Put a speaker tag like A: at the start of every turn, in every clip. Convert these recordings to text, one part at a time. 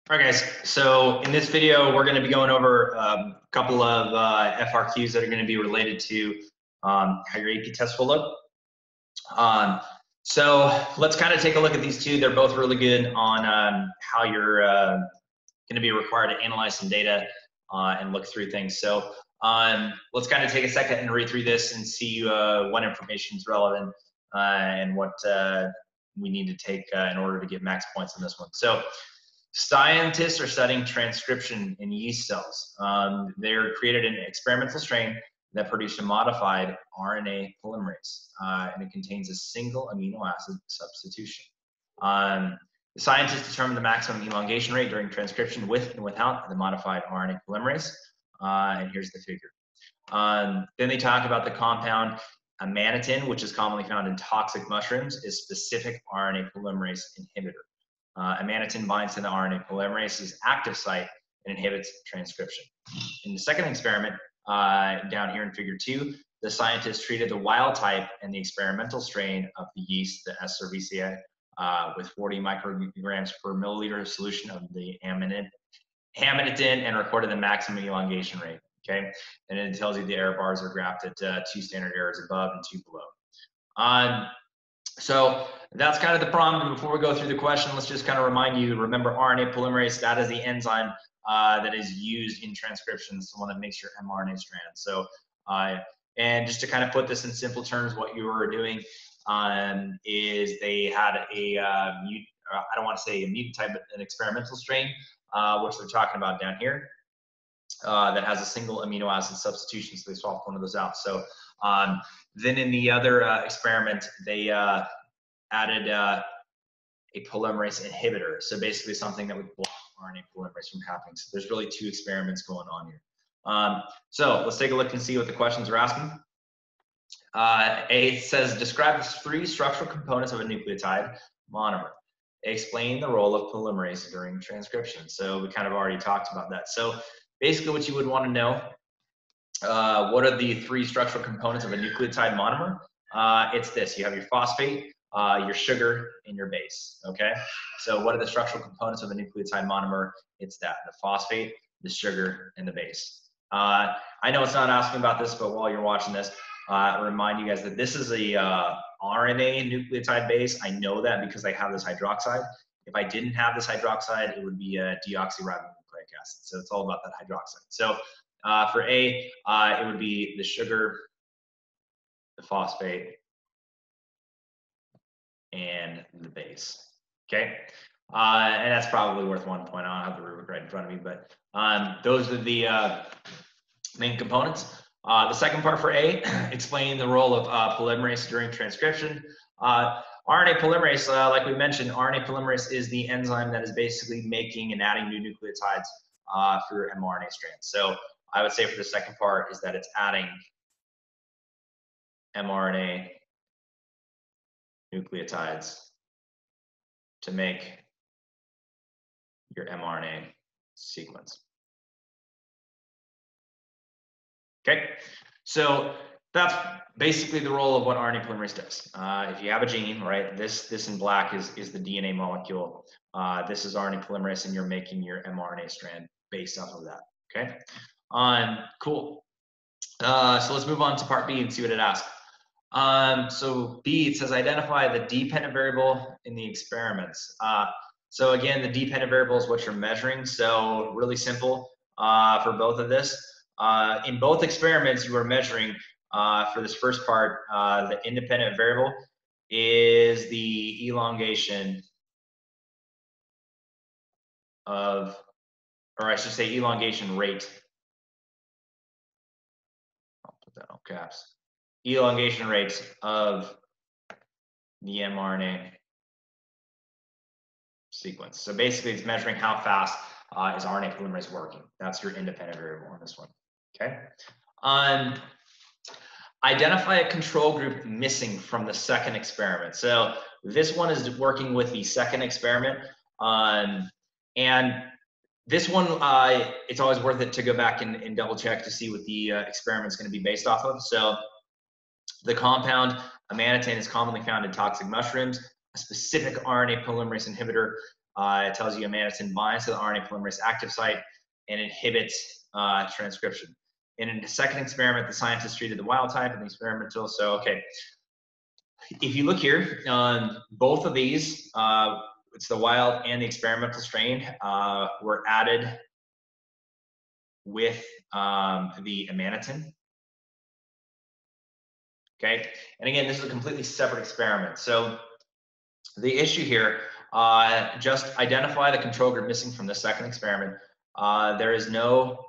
A: All right, guys. So in this video, we're going to be going over a couple of FRQs that are going to be related to how your AP test will look. So let's kind of take a look at these two. They're both really good on how you're going to be required to analyze some data and look through things. So let's kind of take a second and read through this and see what information is relevant and what we need to take in order to get max points on this one. So scientists are studying transcription in yeast cells. They created an experimental strain that produced a modified RNA polymerase, and it contains a single amino acid substitution. The scientists determined the maximum elongation rate during transcription with and without the modified RNA polymerase, and here's the figure. Then they talk about the compound amanitin, which is commonly found in toxic mushrooms, is specific RNA polymerase inhibitor. Amanitin binds to the RNA polymerase's active site and inhibits transcription. In the second experiment, down here in figure 2, the scientists treated the wild type and the experimental strain of the yeast, the Cerevisiae, with 40 micrograms per milliliter solution of the amanitin and recorded the maximum elongation rate. Okay, and it tells you the error bars are graphed at 2 standard errors above and 2 below. So that's kind of the problem. Before we go through the question, let's just kind of remind you, remember RNA polymerase, that is the enzyme that is used in transcription. It's the one that makes your mRNA strand. So, and just to kind of put this in simple terms, what you were doing is they had I don't want to say a mutant type, but an experimental strain, which they're talking about down here, that has a single amino acid substitution. So they swapped one of those out. So then in the other experiment, they added a polymerase inhibitor. So basically something that would block RNA polymerase from happening. So there's really 2 experiments going on here. So let's take a look and see what the questions are asking. A says, describe the 3 structural components of a nucleotide monomer. Explain the role of polymerase during transcription. So we kind of already talked about that. So basically what you would want to know, what are the 3 structural components of a nucleotide monomer? It's this: you have your phosphate, your sugar, and your base. Okay, so what are the structural components of a nucleotide monomer? It's that: the phosphate, the sugar, and the base. I know it's not asking about this, but while you're watching this, I remind you guys that this is a RNA nucleotide base. I know that because I have this hydroxide. If I didn't have this hydroxide, it would be a deoxyribonucleic acid. So it's all about that hydroxide. So for A, it would be the sugar, the phosphate, and the base. Okay, and that's probably worth 1 point. I don't have the rubric right in front of me, but those are the main components. The second part for A, explain the role of polymerase during transcription. RNA polymerase, like we mentioned, RNA polymerase is the enzyme that is basically making and adding new nucleotides through mRNA strands. So I would say for the second part is that it's adding mRNA nucleotides to make your mRNA sequence. Okay, so that's basically the role of what RNA polymerase does. If you have a gene, right, this in black is the DNA molecule. This is RNA polymerase, and you're making your mRNA strand based off of that. Okay, cool. So let's move on to part B and see what it asks. So B, it says identify the dependent variable in the experiments. So again, the dependent variable is what you're measuring. So really simple for both of this. In both experiments, you were measuring, for this first part, the independent variable is the elongation of, or I should say elongation rate. I'll put that all caps. Elongation rates of the mRNA sequence. So basically it's measuring how fast is RNA polymerase working. That's your independent variable on this one. Okay. Identify a control group missing from the second experiment. So this one is working with the second experiment. And this one, it's always worth it to go back and double check to see what the experiment is going to be based off of. So the compound amanitin is commonly found in toxic mushrooms. A specific RNA polymerase inhibitor It tells you amanitin binds to the RNA polymerase active site and inhibits transcription. In the second experiment, the scientists treated the wild type and the experimental. So, okay, if you look here, both of these, it's the wild and the experimental strain, were added with the amanitin. Okay, and again, this is a completely separate experiment. So the issue here, just identify the control group missing from the second experiment. There is no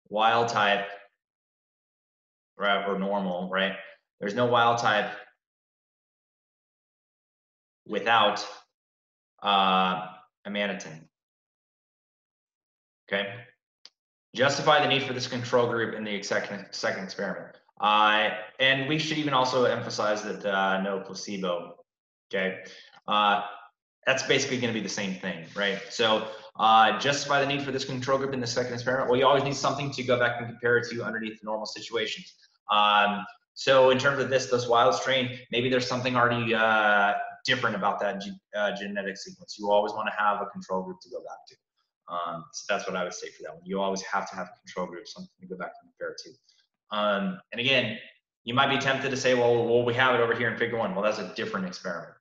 A: wild type, right, or normal, right? There's no wild type without amanitin. Okay. Justify the need for this control group in the second experiment. And we should even also emphasize that no placebo. Okay. That's basically going to be the same thing, right? So justify the need for this control group in the second experiment. Well, you always need something to go back and compare it to underneath normal situations. So in terms of this wild strain, maybe there's something already different about that genetic sequence. You always want to have a control group to go back to. So that's what I would say for that one. You always have to have a control group, something to go back and compare it to. And again, you might be tempted to say, well, we have it over here in figure 1. Well, that's a different experiment.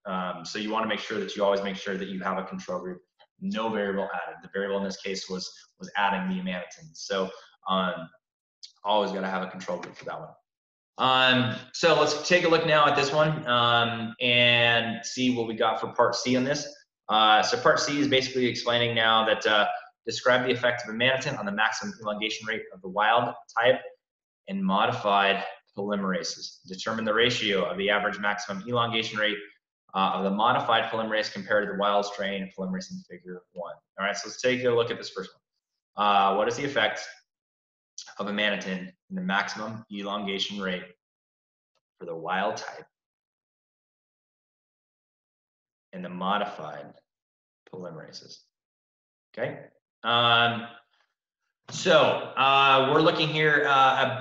A: So you want to make sure that you always make sure that you have a control group, no variable added. The variable in this case was adding the amanitin. So always got to have a control group for that one. So let's take a look now at this one and see what we got for part C on this. So part C is basically explaining now that describe the effect of amanitin on the maximum elongation rate of the wild type and modified polymerases. Determine the ratio of the average maximum elongation rate of the modified polymerase compared to the wild strain polymerase in figure 1. All right, so let's take a look at this first one. What is the effect of amanitin in the maximum elongation rate for the wild type and the modified polymerases? Okay. So we're looking here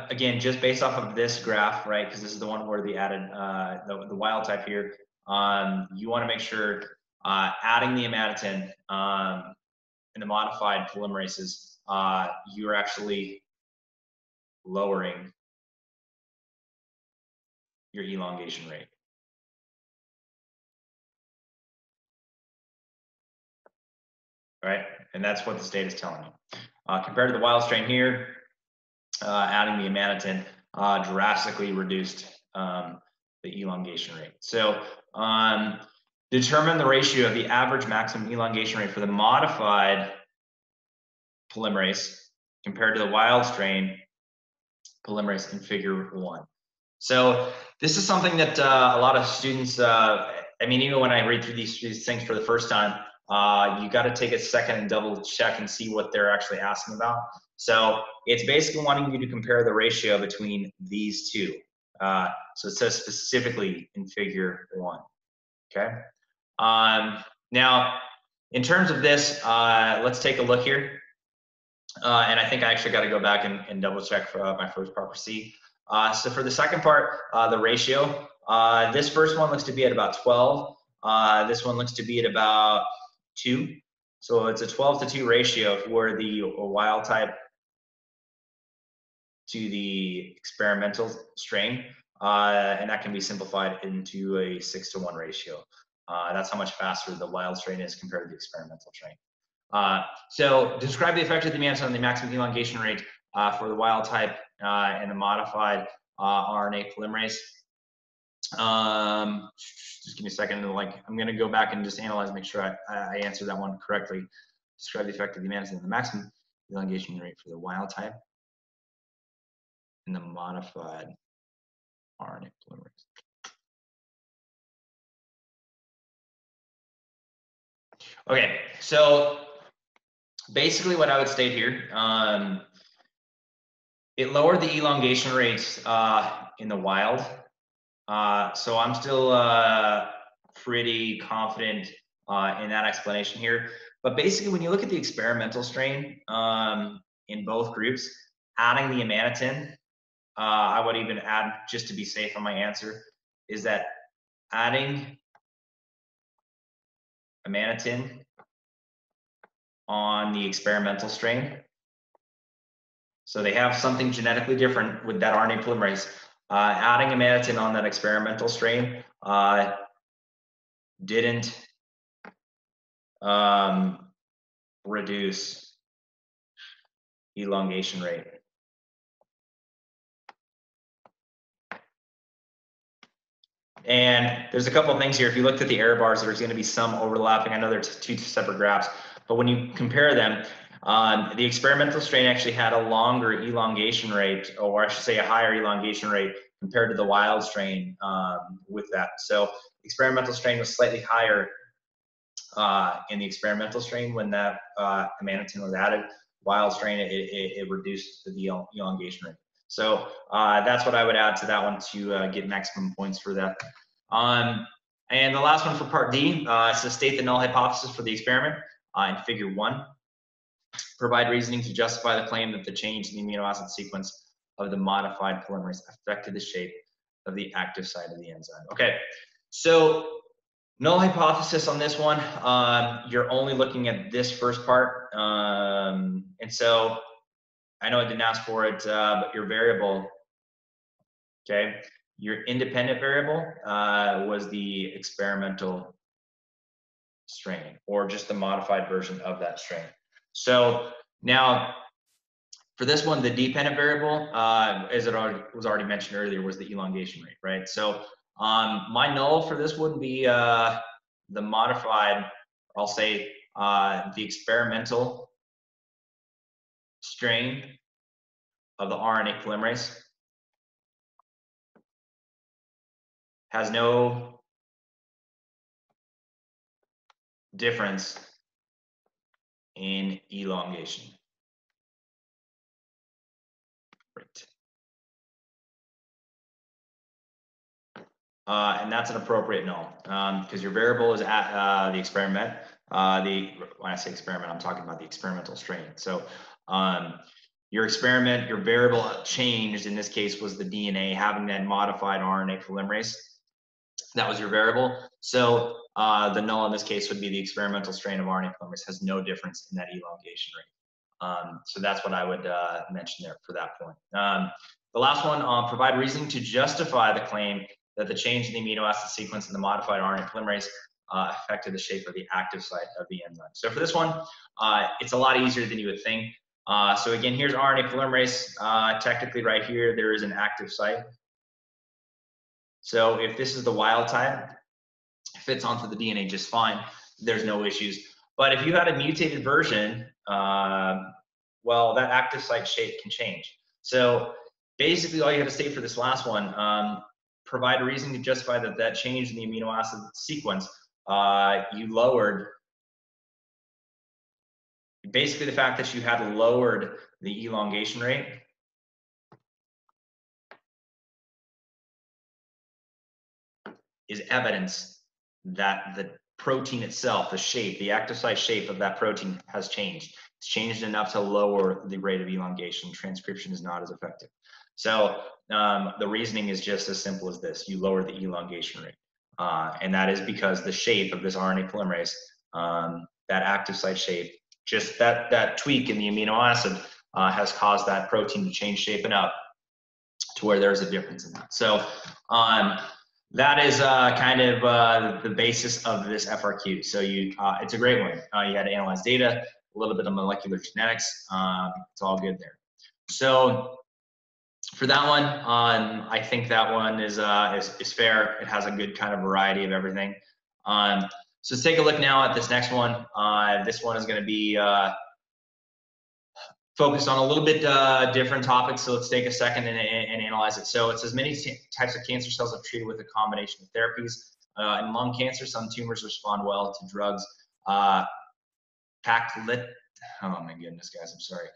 A: again just based off of this graph, right? Because this is the one where the added the wild type here. You want to make sure adding the amanitin and the modified polymerases, you're actually lowering your elongation rate. Right, and that's what this data is telling you. Compared to the wild strain here, adding the amanitin drastically reduced the elongation rate. So determine the ratio of the average maximum elongation rate for the modified polymerase compared to the wild strain polymerase in figure 1. So this is something that a lot of students, I mean, even when I read through these things for the first time, you got to take a second and double check and see what they're actually asking about. So it's basically wanting you to compare the ratio between these two. So it says specifically in figure 1. Okay. Now, in terms of this, let's take a look here. And I think I actually got to go back and double check for my first part for C. So for the second part, the ratio, this first one looks to be at about 12. This one looks to be at about 2. So it's a 12-to-2 ratio for the wild type to the experimental strain. And that can be simplified into a 6-to-1 ratio. That's how much faster the wild strain is compared to the experimental strain. So describe the effect of the amanitin on the maximum elongation rate for the wild type and the modified RNA polymerase. Just give me a second. I'm going to go back and just analyze, make sure I answer that one correctly. Describe the effect of the amanitin on the maximum elongation rate for the wild type and the modified RNA polymerase. Okay, so basically what I would state here, it lowered the elongation rates in the wild. So I'm still pretty confident in that explanation here. But basically, when you look at the experimental strain in both groups, adding the amanitin, I would even add, just to be safe on my answer, is that adding amanitin on the experimental strain. So they have something genetically different with that RNA polymerase. Adding amanitin on that experimental strain didn't reduce elongation rate. And there's a couple of things here. If you looked at the error bars, there's going to be some overlapping. I know they're two separate graphs, but when you compare them, the experimental strain actually had a longer elongation rate, or I should say a higher elongation rate compared to the wild strain with that. So the experimental strain was slightly higher in the experimental strain when that amanitin was added. Wild strain, it reduced the elongation rate. So that's what I would add to that one to get maximum points for that. And the last one for part D, so state the null hypothesis for the experiment in figure 1. Provide reasoning to justify the claim that the change in the amino acid sequence of the modified polymerase affected the shape of the active site of the enzyme. Okay, so null hypothesis on this one, you're only looking at this first part. And so I know I didn't ask for it, but your variable, okay, your independent variable was the experimental strain, or just the modified version of that strain. So now for this one, the dependent variable, as it was already mentioned earlier, was the elongation rate, right? So my null for this would be the modified, I'll say the experimental strain of the RNA polymerase has no difference in elongation rate. And that's an appropriate null because your variable is at the experiment. When I say experiment, I'm talking about the experimental strain. So your experiment, your variable changed in this case was the DNA having that modified RNA polymerase. That was your variable. So the null in this case would be the experimental strain of RNA polymerase has no difference in that elongation rate. So that's what I would mention there for that point. The last one, provide reasoning to justify the claim that the change in the amino acid sequence in the modified RNA polymerase affected the shape of the active site of the enzyme. So for this one, it's a lot easier than you would think. So again, here's RNA polymerase. Technically right here, there is an active site. So if this is the wild type, it fits onto the DNA just fine. There's no issues. But if you had a mutated version, well, that active site shape can change. So basically all you have to state for this last one, provide a reason to justify that that change in the amino acid sequence, you lowered, basically the fact that you had lowered the elongation rate is evidence that the protein itself, the shape, the active site shape of that protein has changed. It's changed enough to lower the rate of elongation. Transcription is not as effective. So the reasoning is just as simple as this. You lower the elongation rate. And that is because the shape of this RNA polymerase, that active site shape, just that tweak in the amino acid has caused that protein to change shape enough to where there's a difference in that. So that is kind of the basis of this FRQ. So it's a great one. You had to analyze data, a little bit of molecular genetics. It's all good there. So for that one, I think that one is fair. It has a good kind of variety of everything. So let's take a look now at this next one. This one is going to be focused on a little bit different topics. So let's take a second and analyze it. So it says many types of cancer cells are treated with a combination of therapies. In lung cancer, some tumors respond well to drugs. Oh my goodness, guys, I'm sorry.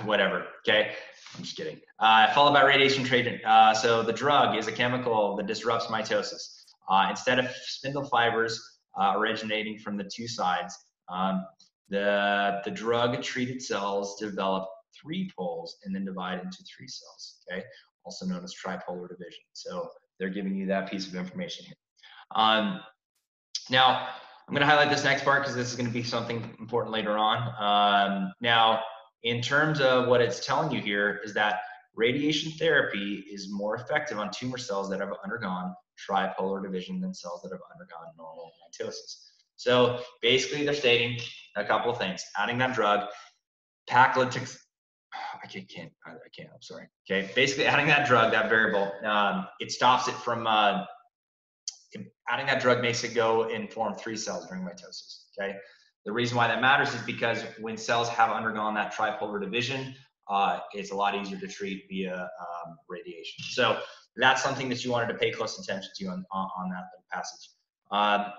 A: Whatever, okay? I'm just kidding. Followed by radiation treatment. So the drug is a chemical that disrupts mitosis. Instead of spindle fibers originating from the two sides, the drug-treated cells develop 3 poles and then divide into 3 cells, okay? Also known as tripolar division. So they're giving you that piece of information here. Now, I'm going to highlight this next part because this is going to be something important later on. Now, in terms of what it's telling you here is that radiation therapy is more effective on tumor cells that have undergone tripolar division than cells that have undergone normal mitosis. So basically they're stating a couple of things. Adding that drug, paclitaxel, I can't, I'm sorry. Okay, basically adding that drug, that variable, it stops it from, adding that drug makes it go and form 3 cells during mitosis, okay? The reason why that matters is because when cells have undergone that tripolar division, it's a lot easier to treat via radiation. So that's something that you wanted to pay close attention to on that passage.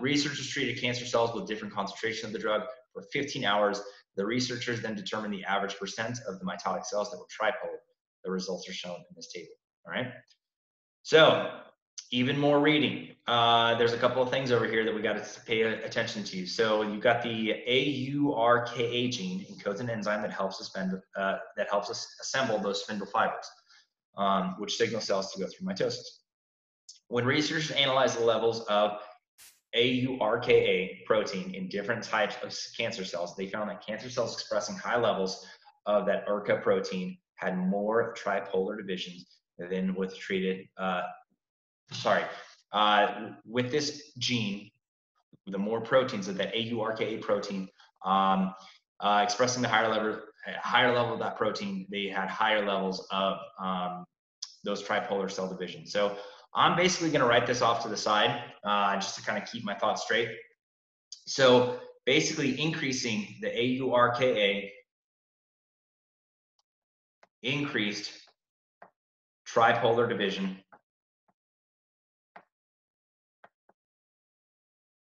A: Researchers treated cancer cells with different concentrations of the drug for 15 hours. The researchers then determined the average percent of the mitotic cells that were tripolar. The results are shown in this table, all right? So even more reading. There's a couple of things over here that we got to pay attention to. So you've got the AURKA gene encodes an enzyme that helps us assemble those spindle fibers, which signal cells to go through mitosis. When researchers analyzed the levels of AURKA protein in different types of cancer cells, they found that cancer cells expressing high levels of that URCA protein had more tripolar divisions than with treated with this gene, the more proteins of that AURKA protein, expressing the higher level of that protein, they had higher levels of those tripolar cell divisions. So I'm basically going to write this off to the side just to kind of keep my thoughts straight. So basically increasing the AURKA increased tripolar division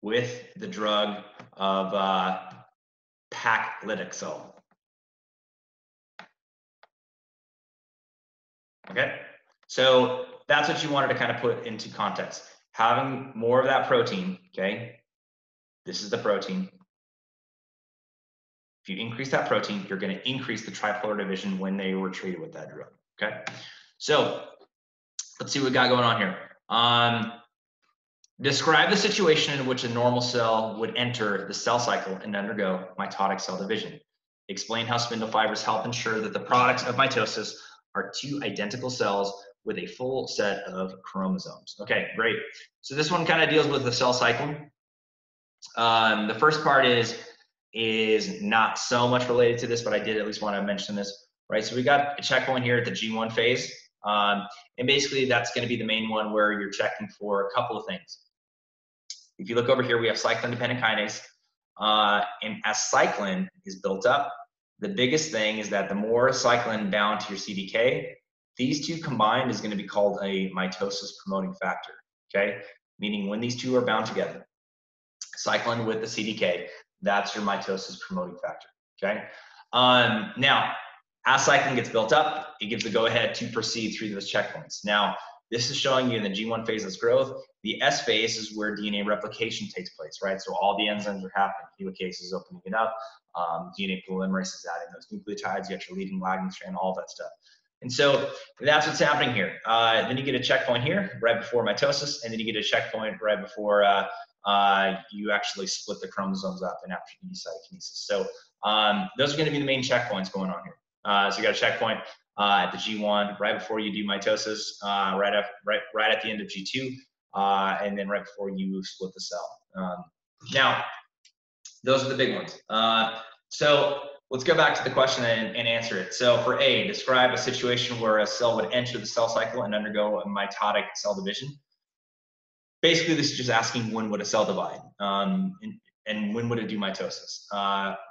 A: with the drug of paclitaxel. Okay, so that's what you wanted to kind of put into context. Having more of that protein, okay, this is the protein. If you increase that protein, you're going to increase the tripolar division when they were treated with that drug, okay? So let's see what we got going on here. Describe the situation in which a normal cell would enter the cell cycle and undergo mitotic cell division. Explain how spindle fibers help ensure that the products of mitosis are 2 identical cells with a full set of chromosomes. Okay, great. So this one kind of deals with the cell cycle. The first part is not so much related to this, but I did at least want to mention this, right? So we got a checkpoint here at the G1 phase. And basically that's going to be the main one where you're checking for a couple of things. If you look over here, we have cyclin-dependent kinase. And as cyclin is built up, the biggest thing is that the more cyclin bound to your CDK, these 2 combined is going to be called a mitosis promoting factor, okay? Meaning when these 2 are bound together, cyclin with the CDK, that's your mitosis promoting factor, okay? Now, as cyclin gets built up, it gives the go-ahead to proceed through those checkpoints. Now, this is showing you in the G1 phase is growth. The S phase is where DNA replication takes place, right? So all the enzymes are happening. Helicase is opening it up. DNA polymerase is adding those nucleotides. You got your leading lagging strand, all that stuff. And so that's what's happening here. Then you get a checkpoint here right before mitosis, and then you get a checkpoint right before you actually split the chromosomes up and after you do cytokinesis. So those are going to be the main checkpoints going on here. So you got a checkpoint at the G1 right before you do mitosis, right at the end of G2, and then right before you split the cell. Now, those are the big ones. So let's go back to the question and answer it. So for A, describe a situation where a cell would enter the cell cycle and undergo a mitotic cell division. Basically, this is just asking when would a cell divide, and when would it do mitosis.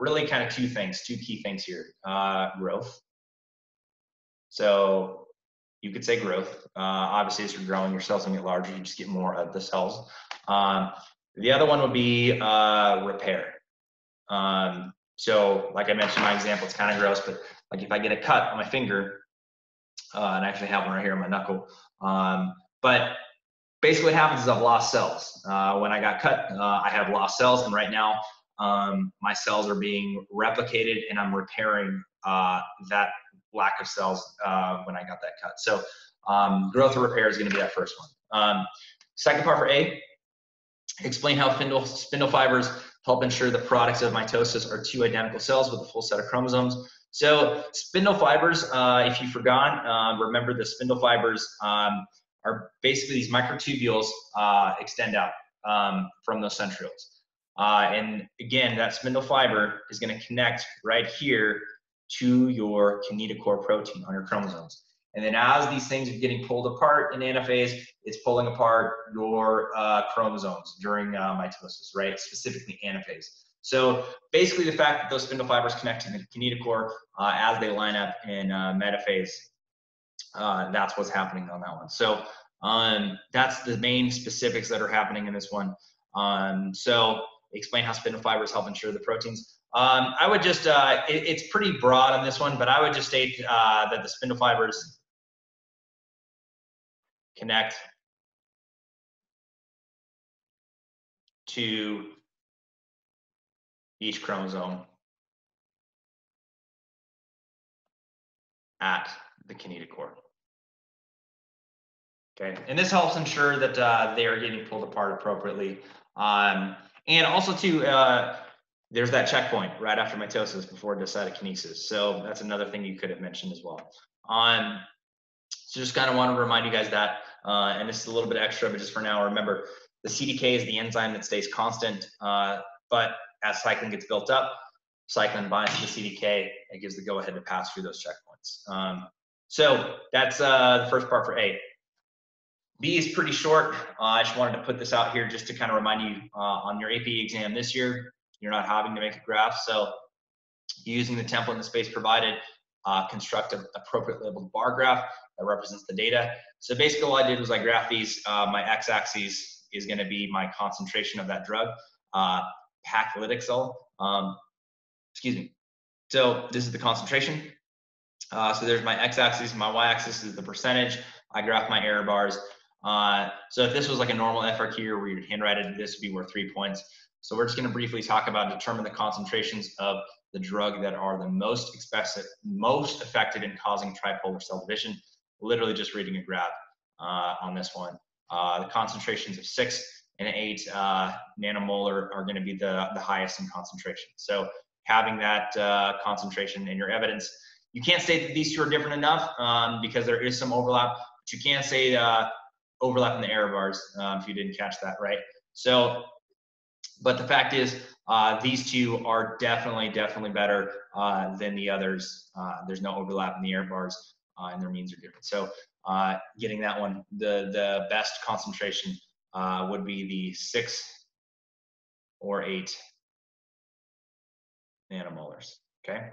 A: Really kind of 2 key things here. Growth. So you could say growth. Obviously, as you're growing, your cells will get larger, you just get more of the cells. The other one would be repair. So like I mentioned, my example, it's kind of gross, but like if I get a cut on my finger, and I actually have one right here on my knuckle, but basically what happens is I've lost cells. When I got cut, I have lost cells, and right now my cells are being replicated, and I'm repairing that lack of cells when I got that cut. So growth or repair is going to be that first one. Second part for A, Explain how spindle fibers help ensure the products of mitosis are two identical cells with a full set of chromosomes. So spindle fibers, if you forgot, remember the spindle fibers are basically these microtubules extend out from those centrioles. And again, that spindle fiber is going to connect right here to your kinetochore protein on your chromosomes. And then as these things are getting pulled apart in anaphase, it's pulling apart your chromosomes during mitosis, right? Specifically anaphase. So basically the fact that those spindle fibers connect to the kinetochore as they line up in metaphase, that's what's happening on that one. So that's the main specifics that are happening in this one. So explain how spindle fibers help ensure the proteins. I would just, it's pretty broad on this one, but I would just state that the spindle fibers connect to each chromosome at the kinetochore. Okay, and this helps ensure that they are getting pulled apart appropriately. And also too, there's that checkpoint right after mitosis before cytokinesis. So that's another thing you could have mentioned as well. So just kind of want to remind you guys that, and this is a little bit extra, but just for now, remember the CDK is the enzyme that stays constant, but as cyclin gets built up, cyclin binds to the CDK and gives the go-ahead to pass through those checkpoints. So that's the first part for A. B is pretty short. I just wanted to put this out here just to kind of remind you on your AP exam this year, you're not having to make a graph. So using the template in the space provided, construct an appropriate labeled bar graph that represents the data. So basically all I did was I graphed these. My x-axis is going to be my concentration of that drug, paclitaxel. Excuse me. So this is the concentration. So there's my x-axis. My y-axis is the percentage. I graph my error bars. So if this was like a normal FRQ where you'd handwrite it, this would be worth 3 points. So we're just going to briefly talk about determine the concentrations of the drug that are the most affected in causing tripolar cell division. Literally just reading a graph on this one. The concentrations of 6 and 8 nanomolar are going to be the highest in concentration. So having that concentration in your evidence, you can't say that these two are different enough because there is some overlap, but you can't say overlap in the error bars if you didn't catch that, right? So, but the fact is, these two are definitely better than the others. There's no overlap in the error bars, and their means are different. So, getting that one, the best concentration would be the 6 or 8 nanomolars. Okay.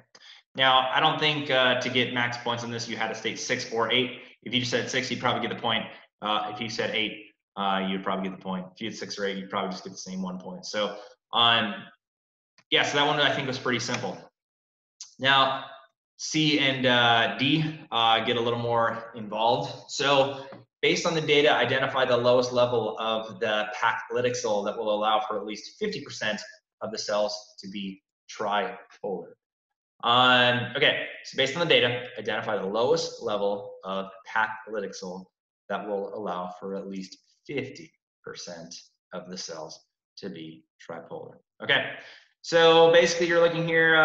A: Now, I don't think to get max points on this, you had to state 6 or 8. If you just said 6, you'd probably get the point. If you said 8, you'd probably get the point. If you had 6 or 8, you'd probably just get the same 1 point. So, yeah, so that one I think was pretty simple. Now, C and D get a little more involved. So, based on the data, identify the lowest level of the paclitaxel that will allow for at least 50% of the cells to be tripolar. Okay, so based on the data, identify the lowest level of paclitaxel that will allow for at least 50% of the cells to be tripolar. Okay, so basically you're looking here,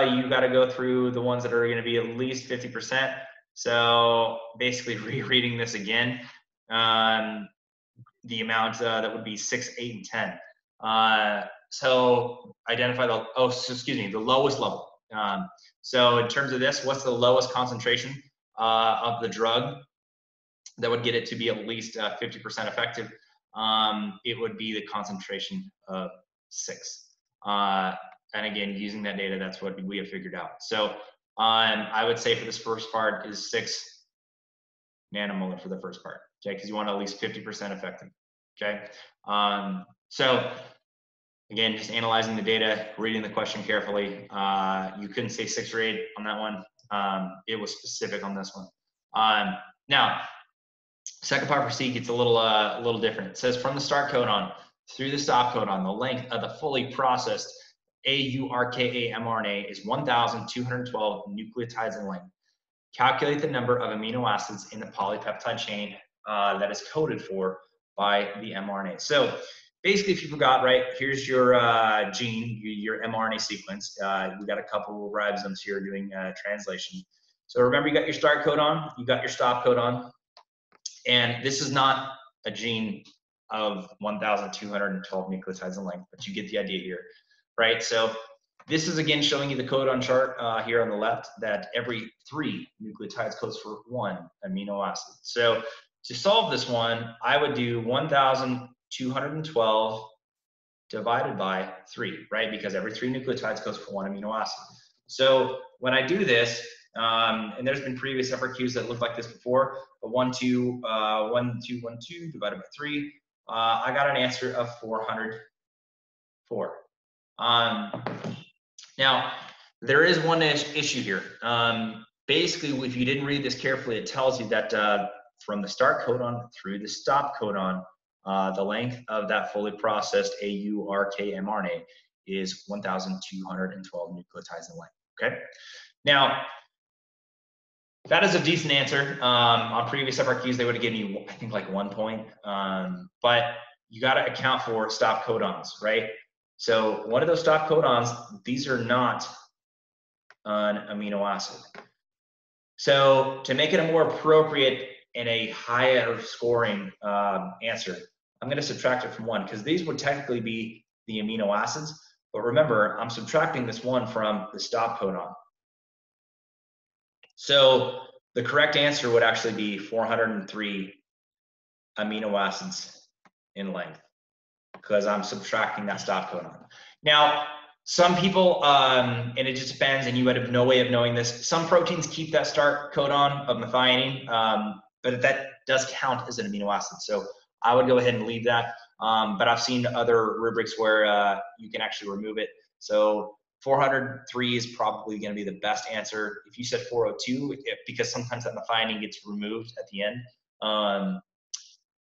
A: you got to go through the ones that are going to be at least 50%. So basically rereading this again, the amount that would be 6, 8, and 10. So identify the, the lowest level. So in terms of this, what's the lowest concentration of the drug that would get it to be at least 50% effective? It would be the concentration of 6. And again, using that data, that's what we have figured out. So I would say for this first part is 6 nanomolar for the first part, okay? Because you want at least 50% effective, okay? So again, just analyzing the data, reading the question carefully. You couldn't say 6 or 8 on that one. It was specific on this one. Now, second part for C gets a little different. It says from the start codon through the stop codon, the length of the fully processed AURKA mRNA is 1,212 nucleotides in length. Calculate the number of amino acids in the polypeptide chain that is coded for by the mRNA. So basically, if you forgot, right, here's your gene, your mRNA sequence. We got a couple ribosomes here doing translation. So remember, you got your start codon, you got your stop codon, and this is not a gene of 1,212 nucleotides in length, but you get the idea here, right? So this is again showing you the codon chart here on the left that every 3 nucleotides codes for 1 amino acid. So to solve this one, I would do 1,212 divided by 3, right? Because every 3 nucleotides codes for 1 amino acid. So when I do this, and there's been previous FRQs that look like this before, but 1, 2, 1, 2, 1, 2 divided by 3, I got an answer of 404. Now, there is one issue here. Basically, if you didn't read this carefully, it tells you that from the start codon through the stop codon, the length of that fully processed AURK mRNA is 1,212 nucleotides in length, okay? Now, that is a decent answer. On previous FRQs, they would have given you, I think, like 1 point. But you got to account for stop codons, right? So one of those stop codons, these are not an amino acid. So to make it a more appropriate and a higher scoring answer, I'm going to subtract it from 1 because these would technically be the amino acids. But remember, I'm subtracting this 1 from the stop codon. So the correct answer would actually be 403 amino acids in length because I'm subtracting that stop codon. Now, some people, and it just depends, and you would have no way of knowing this, some proteins keep that start codon of methionine, but that does count as an amino acid. So I would go ahead and leave that. But I've seen other rubrics where you can actually remove it. So 403 is probably going to be the best answer. If you said 402, because sometimes that methionine gets removed at the end,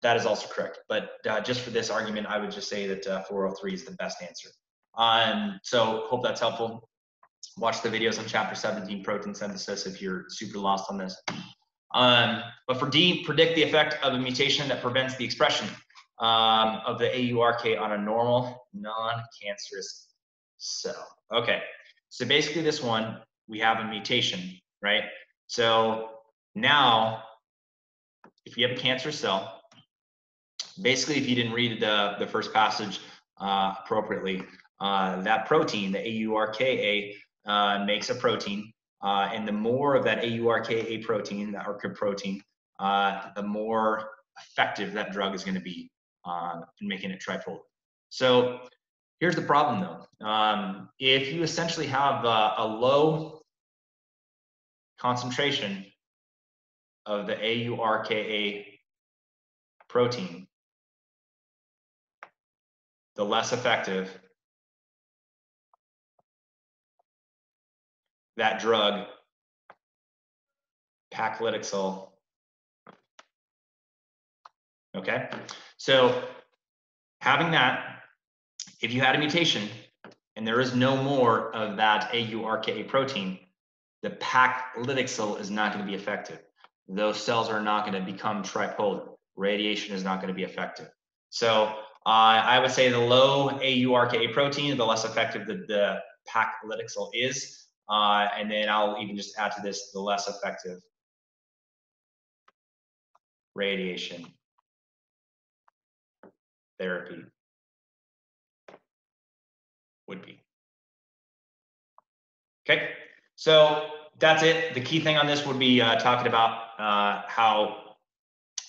A: that is also correct. But just for this argument, I would just say that 403 is the best answer. So hope that's helpful. Watch the videos on chapter 17, protein synthesis, if you're super lost on this. But for D, predict the effect of a mutation that prevents the expression of the AURK on a normal, non-cancerous cell. Okay, so basically this one, we have a mutation, right? So now, if you have a cancerous cell, basically if you didn't read the first passage appropriately, that protein, the AURKA, makes a protein, and the more of that AURKA protein, that ARCA protein, the more effective that drug is going to be in making it tripolar. So here's the problem though. If you essentially have a low concentration of the AURKA protein, the less effective that drug, paclitaxel. Okay, so having that, if you had a mutation and there is no more of that AURKA protein, the paclitaxel is not going to be effective. Those cells are not going to become tripolar. Radiation is not going to be effective. So I would say the low AURKA protein, the less effective the paclitaxel is. And then I'll even just add to this, the less effective radiation therapy would be. Okay, so that's it. The key thing on this would be talking about how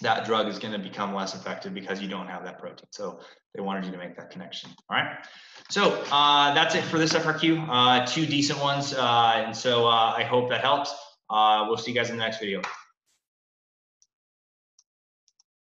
A: that drug is going to become less effective because you don't have that protein. So they wanted you to make that connection. All right. So that's it for this FRQ. 2 decent ones. And so I hope that helps. We'll see you guys in the next video.